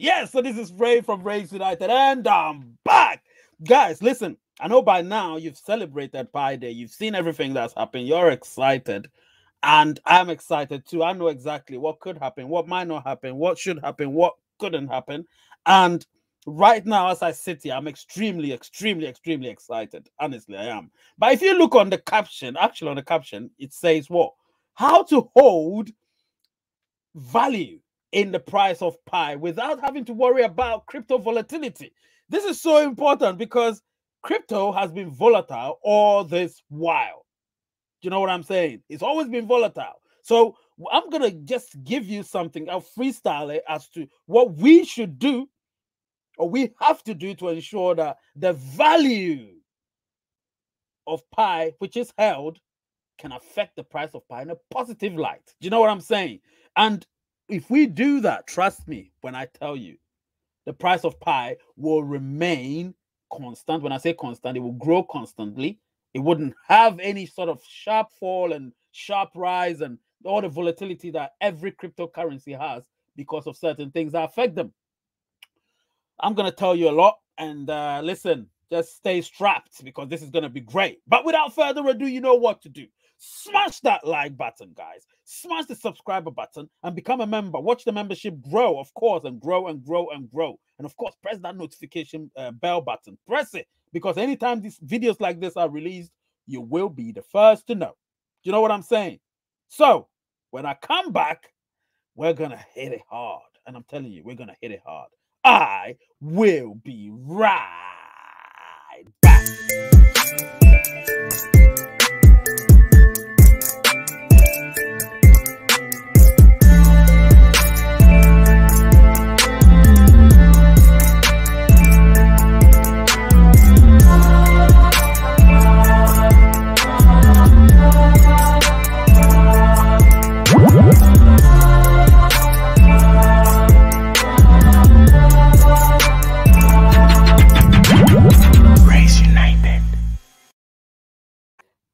Yes, so this is Ray from Rays United, and I'm back. Guys, listen, I know by now you've celebrated Pi Day. You've seen everything that's happened. You're excited, and I'm excited too. I know exactly what could happen, what might not happen, what should happen, what couldn't happen. And right now, as I sit here, I'm extremely, extremely, extremely excited. Honestly, I am. But if you look on the caption, actually on the caption, it says what? How to hold value in the price of Pi without having to worry about crypto volatility. This is so important because crypto has been volatile all this while. Do you know what I'm saying? It's always been volatile. So I'm going to just give you something, I'll freestyle it as to what we should do or we have to do to ensure that the value of Pi, which is held, can affect the price of Pi in a positive light. Do you know what I'm saying? And if we do that, trust me when I tell you, the price of Pi will remain constant. When I say constant, it will grow constantly. It wouldn't have any sort of sharp fall and sharp rise and all the volatility that every cryptocurrency has because of certain things that affect them. I'm going to tell you a lot. And listen, just stay strapped because this is going to be great. But without further ado, you know what to do. Smash that like button, guys. Smash the subscriber button and become a member. Watch the membership grow, of course, and grow and grow and grow. And of course, press that notification bell button. Press it because anytime these videos like this are released, you will be the first to know. Do you know what I'm saying? So when I come back, we're going to hit it hard. And I'm telling you, we're going to hit it hard. I will be right back.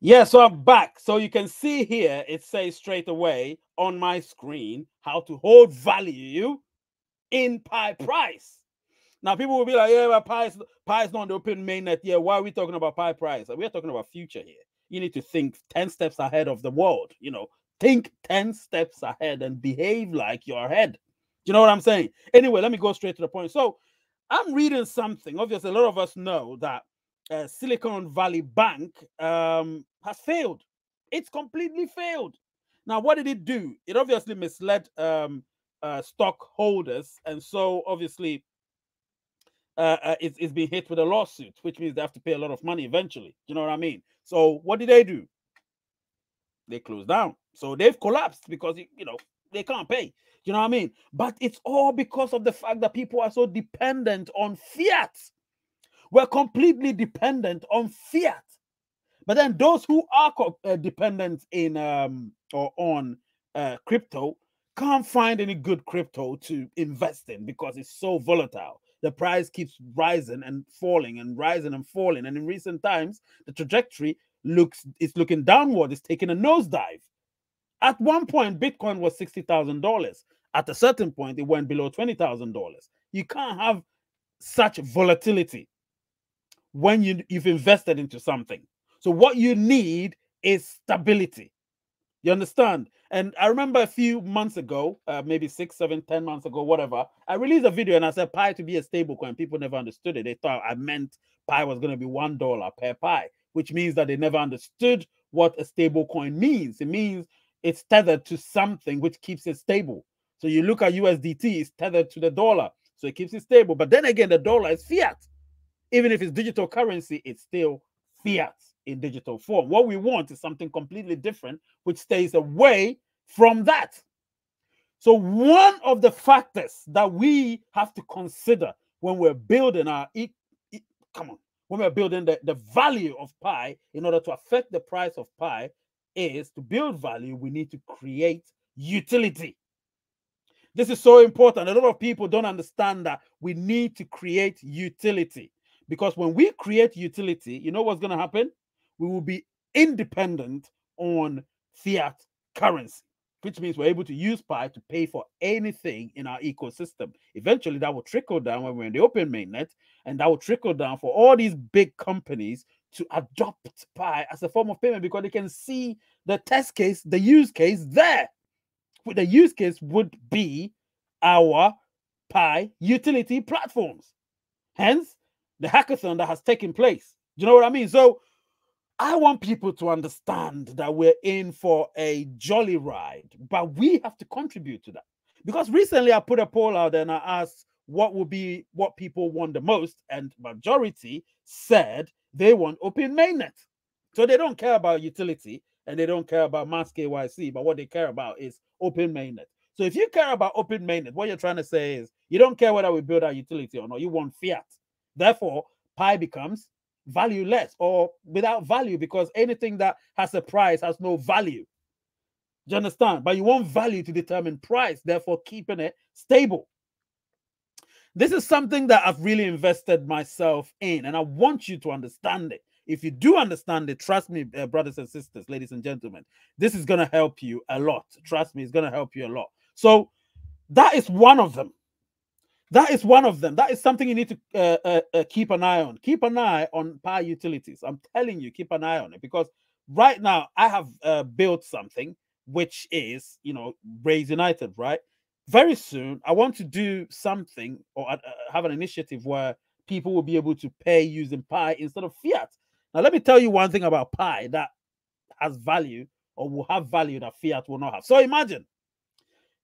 Yeah, so I'm back. So you can see here, it says straight away on my screen how to hold value in Pi price. Now, people will be like, yeah, but Pi is not the open mainnet. Yeah, why are we talking about Pi price? We're talking about future here. You need to think 10 steps ahead of the world. You know, think 10 steps ahead and behave like you're ahead. Do you know what I'm saying? Anyway, let me go straight to the point. So I'm reading something. Obviously, a lot of us know that Silicon Valley Bank has failed. It's completely failed. Now, what did it do? It obviously misled stockholders, and so obviously it's been hit with a lawsuit, which means they have to pay a lot of money eventually. You know what I mean? So what did they do? They closed down. So they've collapsed because they can't pay. You know what I mean? But it's all because of the fact that people are so dependent on fiat. We're completely dependent on fiat. But then those who are dependent in or on crypto can't find any good crypto to invest in because it's so volatile. The price keeps rising and falling and rising and falling. And in recent times, the trajectory is looking downward. It's taking a nosedive. At one point, Bitcoin was $60,000. At a certain point, it went below $20,000. You can't have such volatility when you've invested into something. So what you need is stability. You understand? And I remember a few months ago, maybe 6, 7, 10 months ago, whatever, I released a video and I said Pi to be a stable coin. People never understood it. They thought I meant Pi was going to be $1 per Pi, which means that they never understood what a stable coin means. It means it's tethered to something which keeps it stable. So you look at USDT, it's tethered to the dollar. So it keeps it stable. But then again, the dollar is fiat. Even if it's digital currency, it's still fiat in digital form. What we want is something completely different, which stays away from that. So one of the factors that we have to consider when we're building when we're building the value of Pi in order to affect the price of Pi is to build value, we need to create utility. This is so important. A lot of people don't understand that we need to create utility. Because when we create utility, you know what's going to happen? We will be independent on fiat currency. which means we're able to use Pi to pay for anything in our ecosystem. Eventually, that will trickle down when we're in the open mainnet, and that will trickle down for all these big companies to adopt Pi as a form of payment because they can see the test case, the use case there. The use case would be our Pi utility platforms. Hence, the hackathon that has taken place. Do you know what I mean? So I want people to understand that we're in for a jolly ride, but we have to contribute to that. Because recently I put a poll out there and I asked what would be what people want the most, and majority said they want open mainnet. So they don't care about utility and they don't care about mass KYC, but what they care about is open mainnet. So if you care about open mainnet, what you're trying to say is you don't care whether we build our utility or not, you want fiat. Therefore, Pi becomes valueless or without value because anything that has a price has no value. Do you understand? But you want value to determine price, therefore keeping it stable. This is something that I've really invested myself in, and I want you to understand it. If you do understand it, trust me, brothers and sisters, ladies and gentlemen, this is going to help you a lot. Trust me, it's going to help you a lot. So that is one of them. That is one of them. That is something you need to keep an eye on. Keep an eye on Pi utilities. I'm telling you, keep an eye on it because right now I have built something which is, Raise United, right? Very soon, I want to do something or have an initiative where people will be able to pay using Pi instead of fiat. Now, let me tell you one thing about Pi that has value or will have value that fiat will not have. So imagine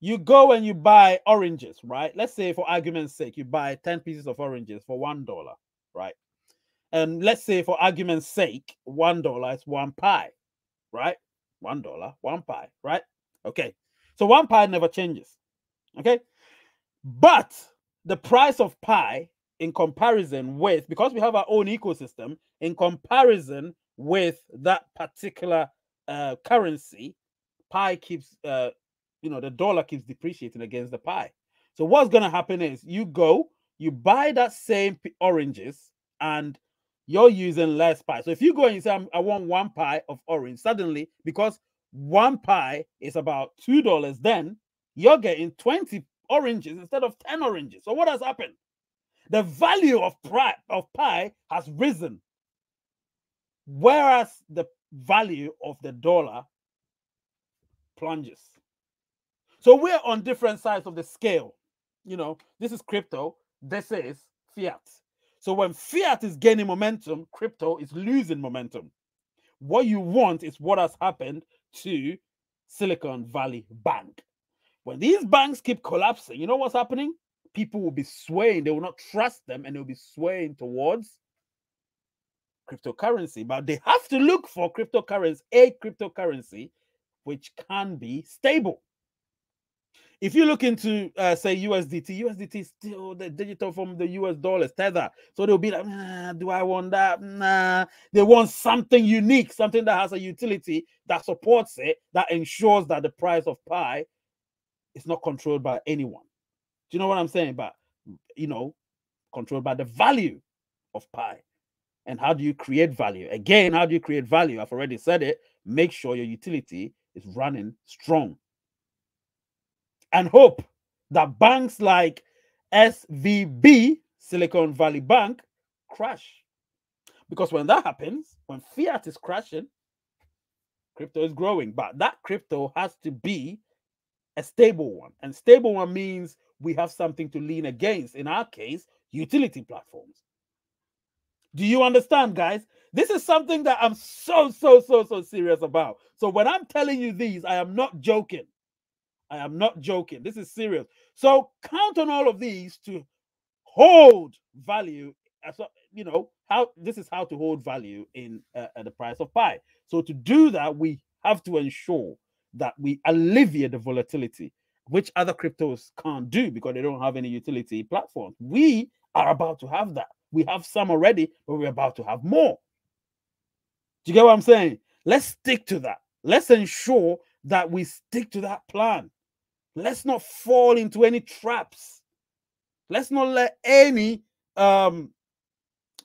you go and you buy oranges, right? Let's say for argument's sake, you buy 10 pieces of oranges for $1, right? And let's say for argument's sake, $1 is 1 Pi, right? $1, 1 Pi, right? Okay. So 1 Pi never changes. Okay. But the price of Pi in comparison with, because we have our own ecosystem, in comparison with that particular currency, Pi keeps the dollar keeps depreciating against the Pi. So what's going to happen is you go, you buy that same oranges, and you're using less Pi. So if you go and you say, I want 1 Pi of orange, suddenly, because 1 Pi is about $2, then you're getting 20 oranges instead of 10 oranges. So what has happened? The value of Pi has risen, whereas the value of the dollar plunges. So we're on different sides of the scale. This is crypto, this is fiat. So when fiat is gaining momentum, crypto is losing momentum. What you want is what has happened to Silicon Valley Bank. When these banks keep collapsing, you know what's happening? People will be swaying. They will not trust them and they'll be swaying towards cryptocurrency. But they have to look for a cryptocurrency which can be stable. If you look into, say, USDT is still the digital form of the US dollars, Tether. So they'll be like, do I want that? Nah. They want something unique, something that has a utility that supports it, that ensures that the price of Pi is not controlled by anyone. Do you know what I'm saying? But, controlled by the value of Pi. And how do you create value? Again, how do you create value? I've already said it. Make sure your utility is running strong. And hope that banks like SVB, Silicon Valley Bank, crash. Because when that happens, when fiat is crashing, crypto is growing. But that crypto has to be a stable one. And stable one means we have something to lean against. In our case, utility platforms. Do you understand, guys? This is something that I'm so serious about. So when I'm telling you these, I am not joking. I am not joking. This is serious. So count on all of these to hold value. How this is how to hold value in the price of Pi. So to do that, we have to ensure that we alleviate the volatility, which other cryptos can't do because they don't have any utility platforms. We are about to have that. We have some already, but we're about to have more. Do you get what I'm saying? Let's stick to that. Let's ensure that we stick to that plan. Let's not fall into any traps. Let's not let any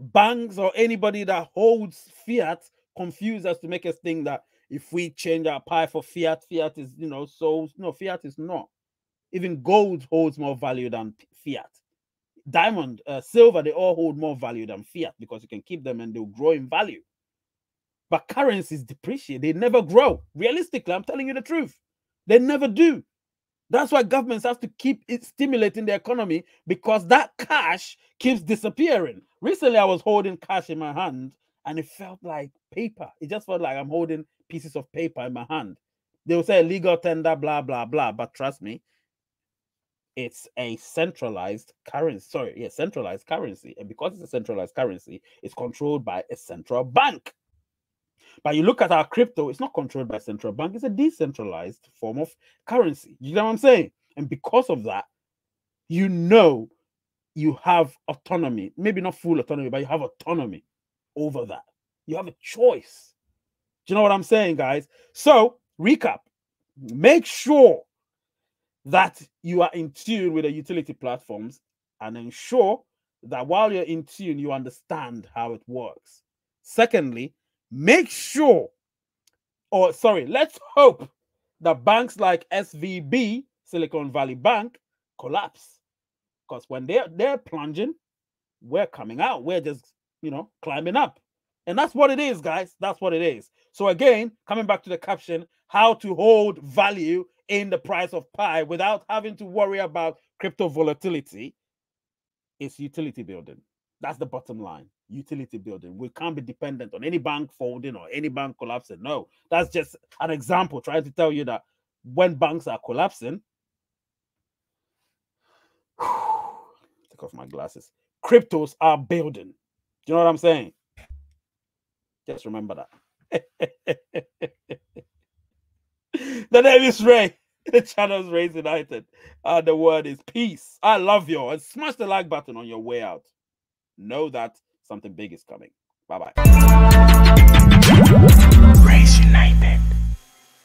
banks or anybody that holds fiat confuse us to make us think that if we change our pie for fiat, fiat is, you know, so no, fiat is not. Even gold holds more value than fiat. Diamond, silver, they all hold more value than fiat because you can keep them and they'll grow in value. But currencies depreciate, they never grow. Realistically, I'm telling you the truth. They never do. That's why governments have to keep stimulating the economy, because that cash keeps disappearing. Recently, I was holding cash in my hand and it felt like paper. It just felt like I'm holding pieces of paper in my hand. They will say legal tender, blah, blah, blah. But trust me, it's a centralized currency. Sorry, yeah, centralized currency. And because it's a centralized currency, it's controlled by a central bank. But you look at our crypto, it's not controlled by a central bank. It's a decentralized form of currency. You know what I'm saying? And because of that, you know, you have autonomy. Maybe not full autonomy, but you have autonomy over that. You have a choice. Do you know what I'm saying, guys? So, recap. Make sure that you are in tune with the utility platforms, and ensure that while you're in tune, you understand how it works. Secondly, make sure, or sorry, let's hope that banks like SVB, Silicon Valley Bank, collapse. Because when they're plunging, we're coming out. We're just, you know, climbing up. And that's what it is, guys. That's what it is. So again, coming back to the caption, how to hold value in the price of pi without having to worry about crypto volatility, is utility building. That's the bottom line. Utility building. We can't be dependent on any bank folding or any bank collapsing. No, that's just an example trying to tell you that when banks are collapsing, take off my glasses, cryptos are building. Do you know what I'm saying? Just remember that. The name is Ray. The channel is Ray's United. And the word is peace. I love you. And smash the like button on your way out. Know that something big is coming. Bye-bye.